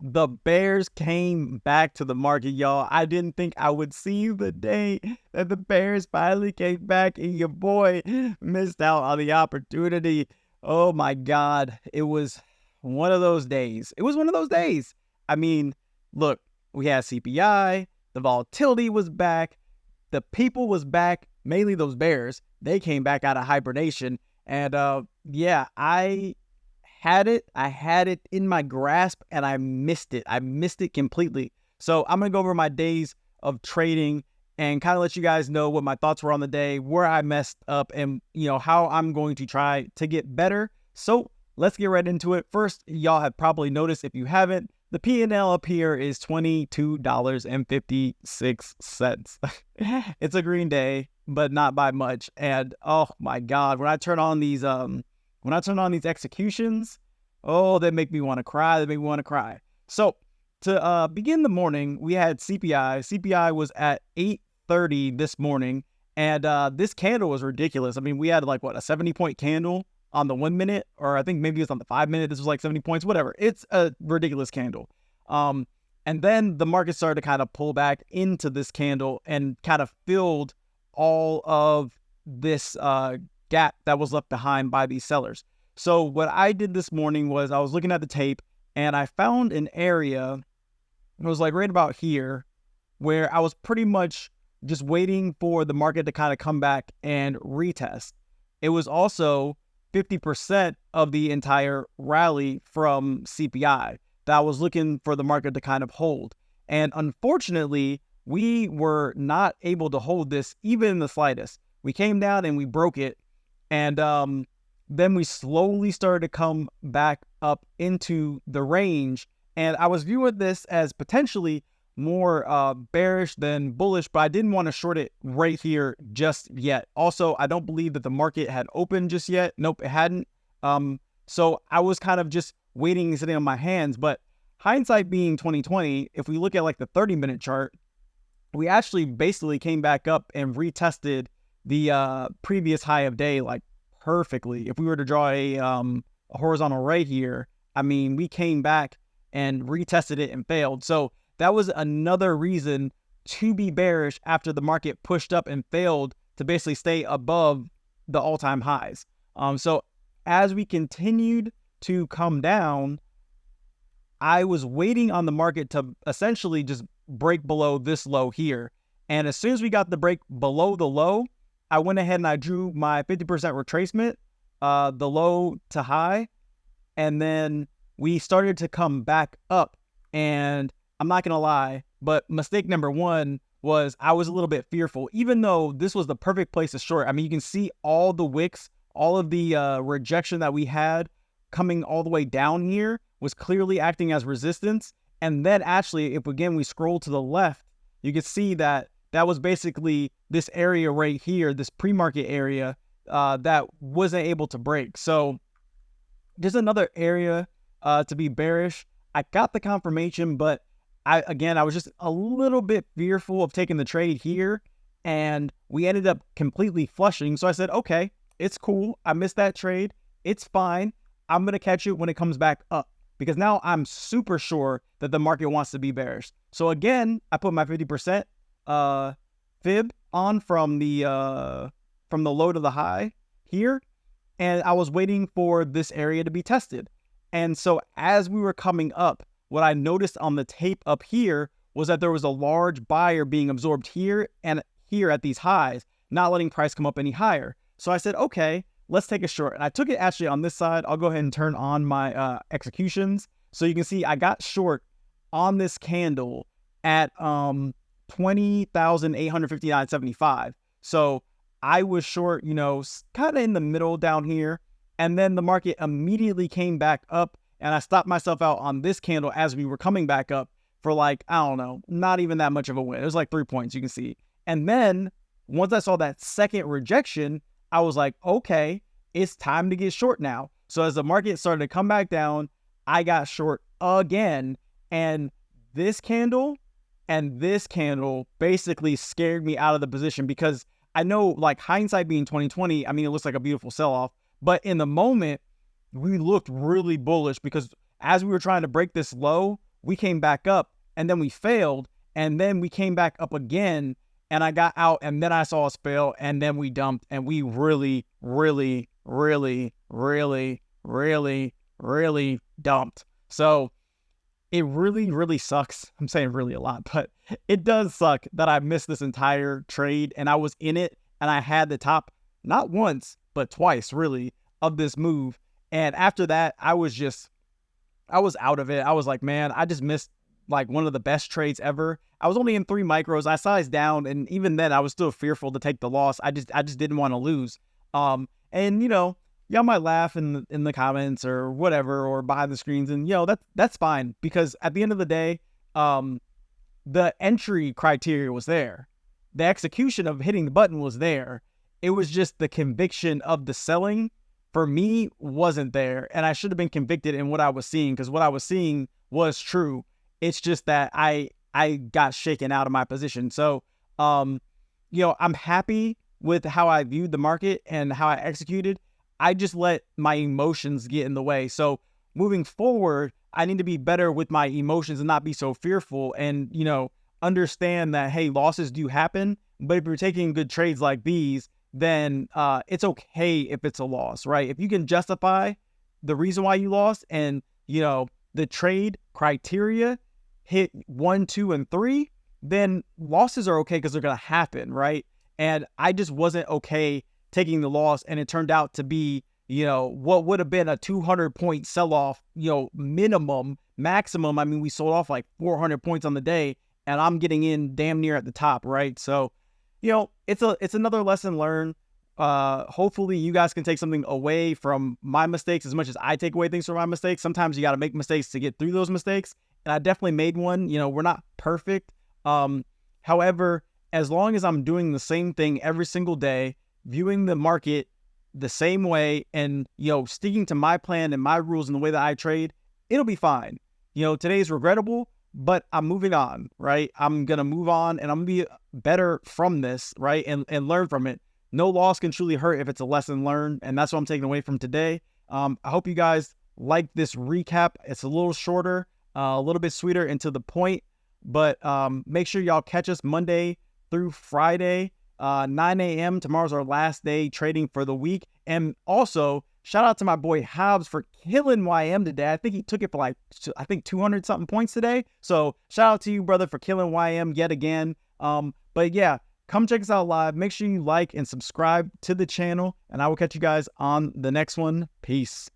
The Bears came back to the market, y'all. I didn't think I would see the day that the Bears finally came back, and your boy missed out on the opportunity. Oh my God. It was one of those days. It was one of those days. I mean, look, we had CPI, the volatility was back, the people was back, mainly those Bears. They came back out of hibernation. And yeah, I had it in my grasp and I missed it. I missed it completely. So I'm going to go over my days of trading and kind of let you guys know what my thoughts were on the day, where I messed up, and how I'm going to try to get better. So let's get right into it. First, y'all have probably noticed, if you haven't, the P&L up here is $22.56. It's a green day, but not by much. And oh my God, when I turn on these executions, oh, they make me want to cry. They make me want to cry. So to begin the morning, we had CPI. CPI was at 8:30 this morning, and this candle was ridiculous. I mean, we had like a 70-point candle on the 1 minute, or I think maybe it was on the 5 minute. This was like 70 points, whatever. It's a ridiculous candle. And then the market started to kind of pull back into this candle and kind of filled all of this gap that was left behind by these sellers. So what I did this morning was I was looking at the tape and I found an area, it was like right about here, where I was pretty much just waiting for the market to kind of come back and retest. It was also 50% of the entire rally from CPI that I was looking for the market to kind of hold. And unfortunately, we were not able to hold this even in the slightest. We came down and we broke it. And then we slowly started to come back up into the range. And I was viewing this as potentially more bearish than bullish, but I didn't want to short it right here just yet. Also, I don't believe that the market had opened just yet. Nope, it hadn't. So I was kind of just waiting and sitting on my hands. But hindsight being 2020, if we look at like the 30-minute chart, we actually basically came back up and retested the previous high of day like perfectly. If we were to draw a horizontal right here, I mean, we came back and retested it and failed. So that was another reason to be bearish after the market pushed up and failed to basically stay above the all-time highs. So as we continued to come down, I was waiting on the market to essentially just break below this low here. And as soon as we got the break below the low, I went ahead and I drew my 50% retracement, the low to high, and then we started to come back up. And I'm not going to lie, but mistake number one was I was a little bit fearful, even though this was the perfect place to short. I mean, you can see all the wicks, all of the rejection that we had coming all the way down here was clearly acting as resistance. And then actually, if again we scroll to the left, you can see that that was basically this area right here, this pre-market area that wasn't able to break. So there's another area to be bearish. I got the confirmation, but I was just a little bit fearful of taking the trade here, and we ended up completely flushing. So I said, okay, it's cool. I missed that trade. It's fine. I'm going to catch it when it comes back up, because now I'm super sure that the market wants to be bearish. So again, I put my 50% fib on from the low to the high here, and I was waiting for this area to be tested. And so as we were coming up, what I noticed on the tape up here was that there was a large buyer being absorbed here and here at these highs, not letting price come up any higher. So I said, okay, let's take a short. And I took it actually on this side. I'll go ahead and turn on my executions. So you can see I got short on this candle at 20,859.75. So I was short, kind of in the middle down here. And then the market immediately came back up, and I stopped myself out on this candle as we were coming back up for like, I don't know, not even that much of a win. It was like 3 points, you can see. And then once I saw that second rejection, I was like, okay, it's time to get short now. So as the market started to come back down, I got short again. And this candle and this candle basically scared me out of the position, because I know, like, hindsight being 2020, I mean, it looks like a beautiful sell-off. But in the moment, we looked really bullish, because as we were trying to break this low, we came back up and then we failed. And then we came back up again and I got out and then I saw us fail and then we dumped and we really, really, really, really, really, really dumped. So it really, really sucks. I'm saying really a lot, but it does suck that I missed this entire trade and I was in it and I had the top, not once, but twice really, of this move. And after that, I was out of it. I was like, man, I just missed like one of the best trades ever. I was only in 3 micros. I sized down, and even then I was still fearful to take the loss. I just didn't want to lose. And you know, y'all might laugh in the comments or whatever, or behind the screens, and you know, that's fine, because at the end of the day, the entry criteria was there. The execution of hitting the button was there. It was just the conviction of the selling for me wasn't there, and I should have been convicted in what I was seeing, because what I was seeing was true. It's just that I got shaken out of my position. So, you know, I'm happy with how I viewed the market and how I executed. I just let my emotions get in the way. So moving forward, I need to be better with my emotions and not be so fearful, and, you know, understand that, hey, losses do happen, but if you're taking good trades like these, then it's okay if it's a loss, right? If you can justify the reason why you lost, and, you know, the trade criteria hit 1, 2, and 3, then losses are okay because they're going to happen, right? And I just wasn't okay taking the loss, and it turned out to be, you know, what would have been a 200-point sell-off, you know, maximum. I mean, we sold off like 400 points on the day, and I'm getting in damn near at the top, right? So, you know, it's another lesson learned. Hopefully you guys can take something away from my mistakes as much as I take away things from my mistakes. Sometimes you got to make mistakes to get through those mistakes. And I definitely made one. You know, we're not perfect. However, as long as I'm doing the same thing every single day, viewing the market the same way, and, you know, sticking to my plan and my rules and the way that I trade, it'll be fine. You know, today's regrettable, but I'm moving on, right? I'm going to move on, and I'm going to be better from this, right? And learn from it. No loss can truly hurt if it's a lesson learned. And that's what I'm taking away from today. I hope you guys like this recap. It's a little shorter, a little bit sweeter and to the point, but make sure y'all catch us Monday through Friday, 9 a.m. Tomorrow's our last day trading for the week. And also, shout out to my boy Hobbs for killing YM today. I think he took it for like, 200 something points today. So shout out to you, brother, for killing YM yet again. But yeah, come check us out live. Make sure you like and subscribe to the channel, and I will catch you guys on the next one. Peace.